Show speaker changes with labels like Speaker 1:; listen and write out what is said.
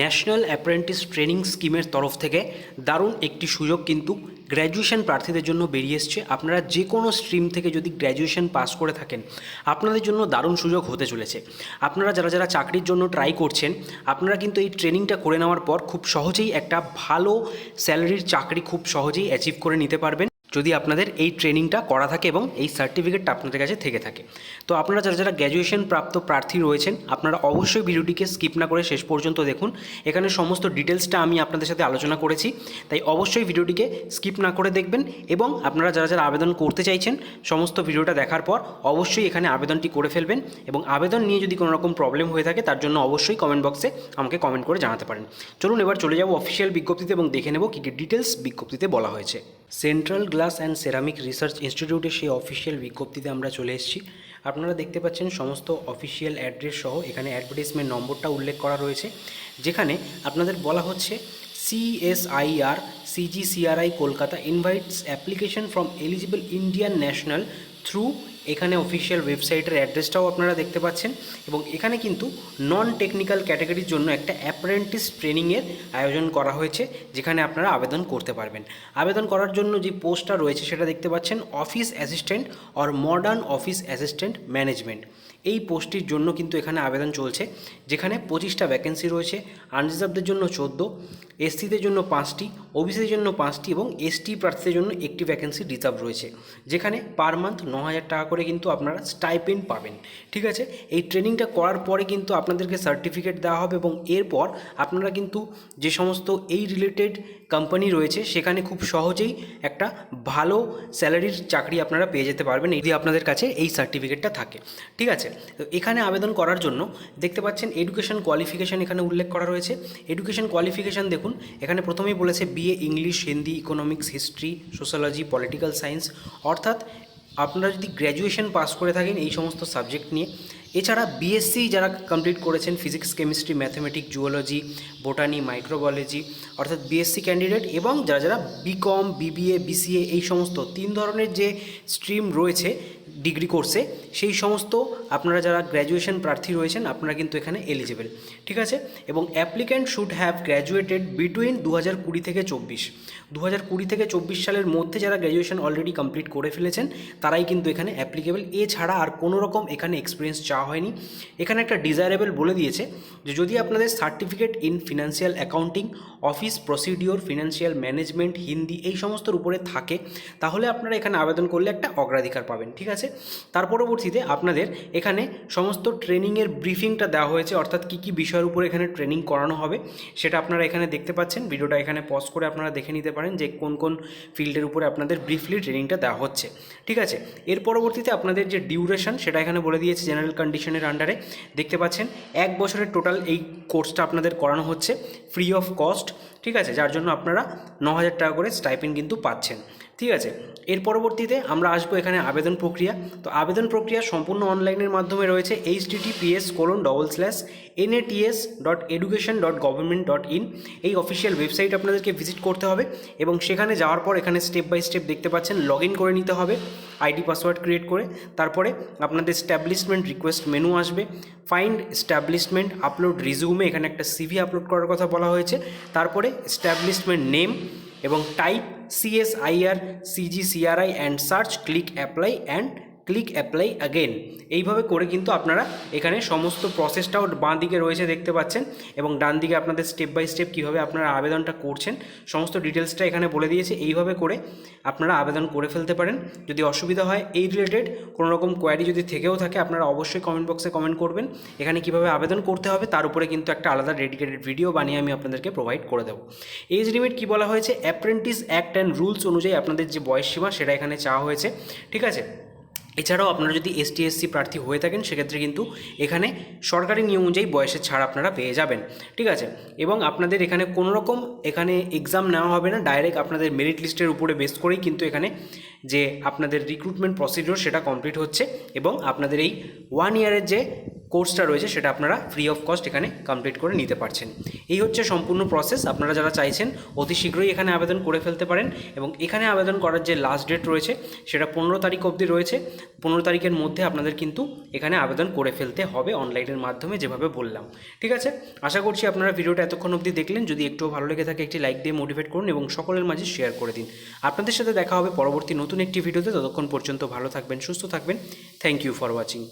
Speaker 1: National apprentice training স্কিমের তরফ থেকে দারুণ একটি সুযোগ কিন্তু গ্র্যাজুয়েশন প্রার্থীদের জন্য বেরিয়ে এসছে। আপনারা যে কোনো স্ট্রিম থেকে যদি গ্র্যাজুয়েশন পাস করে থাকেন, আপনাদের জন্য দারুণ সুযোগ হতে চলেছে। আপনারা যারা যারা চাকরির জন্য ট্রাই করছেন, আপনারা কিন্তু এই ট্রেনিংটা করে নেওয়ার পর খুব সহজেই একটা ভালো স্যালারির চাকরি খুব সহজেই অ্যাচিভ করে নিতে পারবেন, যদি আপনাদের এই ট্রেনিংটা করা থাকে এবং এই সার্টিফিকেটটা আপনাদের কাছে থেকে থাকে। তো আপনারা যারা যারা গ্র্যাজুয়েশন প্রাপ্ত প্রার্থী রয়েছেন, আপনারা অবশ্যই ভিডিওটিকে স্কিপ না করে শেষ পর্যন্ত দেখুন। এখানে সমস্ত ডিটেলসটা আমি আপনাদের সাথে আলোচনা করেছি, তাই অবশ্যই ভিডিওটিকে স্কিপ না করে দেখবেন। এবং আপনারা যারা যারা আবেদন করতে চাইছেন, সমস্ত ভিডিওটা দেখার পর অবশ্যই এখানে আবেদনটি করে ফেলবেন। এবং আবেদন নিয়ে যদি কোনো রকম প্রবলেম হয়ে থাকে, তার জন্য অবশ্যই কমেন্ট বক্সে আমাকে কমেন্ট করে জানাতে পারেন। চলুন এবার চলে যাব অফিসিয়াল বিজ্ঞপ্তিতে এবং দেখে নেব কী কী ডিটেলস বিজ্ঞপ্তিতে বলা হয়েছে। Central glass and ceramic research ইনস্টিটিউটের সেই অফিসিয়াল বিজ্ঞপ্তিতে আমরা চলে এসেছি। আপনারা দেখতে পাচ্ছেন সমস্ত অফিসিয়াল অ্যাড্রেস সহ এখানে অ্যাডভার্টাইজমেন্ট নম্বরটা উল্লেখ করা রয়েছে, যেখানে আপনাদের বলা হচ্ছে CSIR CGCRI Kolkata invites application from eligible Indian national through, এখানে অফিসিয়াল ওয়েবসাইটের অ্যাড্রেসটাও আপনারা দেখতে পাচ্ছেন। এবং এখানে কিন্তু নন টেকনিক্যাল ক্যাটাগরির জন্য একটা অ্যাপ্রেন্টিস ট্রেনিংয়ের আয়োজন করা হয়েছে, যেখানে আপনারা আবেদন করতে পারবেন। আবেদন করার জন্য যে পোস্টটা রয়েছে সেটা দেখতে পাচ্ছেন office assistant or modern office assistant management. এই পোস্টটির জন্য কিন্তু এখানে আবেদন চলছে, যেখানে 25টা ভ্যাকেন্সি রয়েছে। আনরিজার্ভদের জন্য 14, এসসিদের জন্য 5টি, ওবিসিদের জন্য 5টি এবং এসটি প্রার্থীদের জন্য একটি ভ্যাকেন্সি রিজার্ভ রয়েছে, যেখানে পার মান্থ 9,000 টাকা করে কিন্তু আপনারা স্টাইপেন্ড পাবেন। ঠিক আছে, এই ট্রেনিংটা করার পরে কিন্তু আপনাদেরকে সার্টিফিকেট দেওয়া হবে এবং এরপর আপনারা কিন্তু যে সমস্ত এই রিলেটেড কোম্পানি রয়েছে সেখানে খুব সহজেই একটা ভালো স্যালারির চাকরি আপনারা পেয়ে যেতে পারবেন যদি আপনাদের কাছে এই সার্টিফিকেটটা থাকে। ঠিক আছে, তো এখানে আবেদন করার জন্য দেখতে পাচ্ছেন এডুকেশন কোয়ালিফিকেশান এখানে উল্লেখ করা রয়েছে। এডুকেশন কোয়ালিফিকেশান দেখুন, এখানে প্রথমেই বলেছে BA English, Hindi, economics, history, sociology, political science. অর্থাৎ আপনারা যদি গ্র্যাজুয়েশন পাস করে থাকেন এই সমস্ত সাবজেক্ট নিয়ে, এছাড়া BSc যারা কমপ্লিট করেছেন physics, chemistry, mathematics, zoology, botany, microbiology, অর্থাৎ BSc ক্যান্ডিডেট, এবং যারা যারা BCom, BBA, BCA এই সমস্ত 3 ধরনের যে স্ট্রিম রয়েছে ডিগ্রি কোর্সে, সেই সমস্ত আপনারা যারা গ্র্যাজুয়েশন প্রার্থী রয়েছেন আপনারা কিন্তু এখানে এলিজিবল। ঠিক আছে, এবং applicant should have graduated between 2020 থেকে 24। 2020 থেকে 24 সালের মধ্যে যারা গ্র্যাজুয়েশন অলরেডি কমপ্লিট করে ফেলেছেন তারাই কিন্তু এখানে অ্যাপ্লিকেবল। এছাড়া আর কোনো রকম এখানে এক্সপিরিয়েন্স চাওয়া হয়নি। এখানে একটা ডিজায়ারেবল বলে দিয়েছে যে যদি আপনাদের certificate in financial accounting, office procedure, financial management, Hindi এই সমস্তর উপরে থাকে, তাহলে আপনারা এখানে আবেদন করলে একটা অগ্রাধিকার পাবেন। ঠিক আছে, তার পরবর্তীতে আপনাদের এখানে সমস্ত ট্রেনিংয়ের ব্রিফিংটা দেওয়া হয়েছে, অর্থাৎ কী কী বিষয়ের উপরে এখানে ট্রেনিং করানো হবে সেটা আপনারা এখানে দেখতে পাচ্ছেন। ভিডিওটা এখানে পজ করে আপনারা দেখে নিতে পারেন যে কোন কোন ফিল্ডের উপরে আপনাদের ব্রিফলি ট্রেনিংটা দেওয়া হচ্ছে। ঠিক আছে, এর পরবর্তীতে আপনাদের যে ডিউরেশন সেটা এখানে বলে দিয়েছে জেনারেল কন্ডিশনের আন্ডারে। দেখতে পাচ্ছেন 1 বছরের টোটাল এই কোর্সটা আপনাদের করানো হচ্ছে ফ্রি অফ কস্ট। ঠিক আছে, যার জন্য আপনারা 9,000 টাকা করে স্টাইপেন্ড কিন্তু পাচ্ছেন। ঠিক আছে, এর পরবর্তীতে আমরা আসবো এখানে আবেদন প্রক্রিয়া। তো আবেদন প্রক্রিয়া সম্পূর্ণ অনলাইনের মাধ্যমে রয়েছে। https://nats.education.government.in এই অফিসিয়াল ওয়েবসাইট আপনাদেরকে ভিজিট করতে হবে এবং সেখানে যাওয়ার পর এখানে স্টেপ বাই স্টেপ দেখতে পাচ্ছেন লগ ইন করে নিতে হবে আইডি পাসওয়ার্ড ক্রিয়েট করে। তারপরে আপনাদের এস্টাবলিশমেন্ট রিকোয়েস্ট মেনু আসবে, ফাইন্ড এস্টাবলিশমেন্ট, আপলোড রিজিউমে, এখানে একটা সিভি আপলোড করার কথা বলা হয়েছে। তারপরে এস্টাবলিশমেন্ট নেম এবং type CSIR CGCRI and search, click apply again. এইভাবে করে কিন্তু আপনারা এখানে সমস্ত প্রসেসটাও বাঁ দিকে রয়েছে দেখতে পাচ্ছেন, এবং ডান দিকে আপনাদের স্টেপ বাই স্টেপ কীভাবে আপনারা আবেদনটা করছেন সমস্ত ডিটেলসটা এখানে বলে দিয়েছে। এইভাবে করে আপনারা আবেদন করে ফেলতে পারেন। যদি অসুবিধা হয় এই রিলেটেড কোনো রকম কোয়ারি যদি থেকেও থাকে, আপনারা অবশ্যই কমেন্ট বক্সে কমেন্ট করবেন। এখানে কীভাবে আবেদন করতে হবে তার উপরে কিন্তু একটা আলাদা ডেডিকেটেড ভিডিও বানিয়ে আমি আপনাদেরকে প্রোভাইড করে দেবো। এজ লিমিট কী বলা হয়েছে, অ্যাপ্রেন্টিস অ্যাক্ট অ্যান্ড রুলস অনুযায়ী আপনাদের যে বয়স সীমা সেটা এখানে চাওয়া হয়েছে। ঠিক আছে, এছাড়াও আপনারা যদি ST SC প্রার্থী হয়ে থাকেন সেক্ষেত্রে কিন্তু এখানে সরকারি নিয়ম অনুযায়ী বয়সের ছাড় আপনারা পেয়ে যাবেন। ঠিক আছে, এবং আপনাদের এখানে কোনো রকম এখানে এক্সাম নেওয়া হবে না, ডাইরেক্ট আপনাদের মেরিট লিস্টের উপরে বেস করেই কিন্তু এখানে যে আপনাদের রিক্রুটমেন্ট প্রসিডিওর সেটা কমপ্লিট হচ্ছে এবং আপনাদের এই 1 ইয়ারের যে কোর্সটা রয়েছে সেটা আপনারা ফ্রি অফ কস্ট এখানে কমপ্লিট করে নিতে পারছেন। এই হচ্ছে সম্পূর্ণ প্রসেস। আপনারা যারা চাইছেন অতি শীঘ্রই এখানে আবেদন করে ফেলতে পারেন এবং এখানে আবেদন করার যে লাস্ট ডেট রয়েছে সেটা 15 তারিখ অবধি রয়েছে। 15 তারিখের মধ্যে আপনাদের কিন্তু এখানে আবেদন করে ফেলতে হবে অনলাইনের মাধ্যমে, যেভাবে বললাম। ঠিক আছে, আশা করছি আপনারা ভিডিওটা এতক্ষণ অবধি দেখলেন। যদি একটু ভালো লেগে থাকে একটি লাইক দিয়ে মোটিভেট করুন এবং সকলের মাঝে শেয়ার করে দিন। আপনাদের সাথে দেখা হবে পরবর্তী নতুন একটি ভিডিওতে। ততক্ষণ পর্যন্ত ভালো থাকবেন, সুস্থ থাকবেন। Thank you for watching.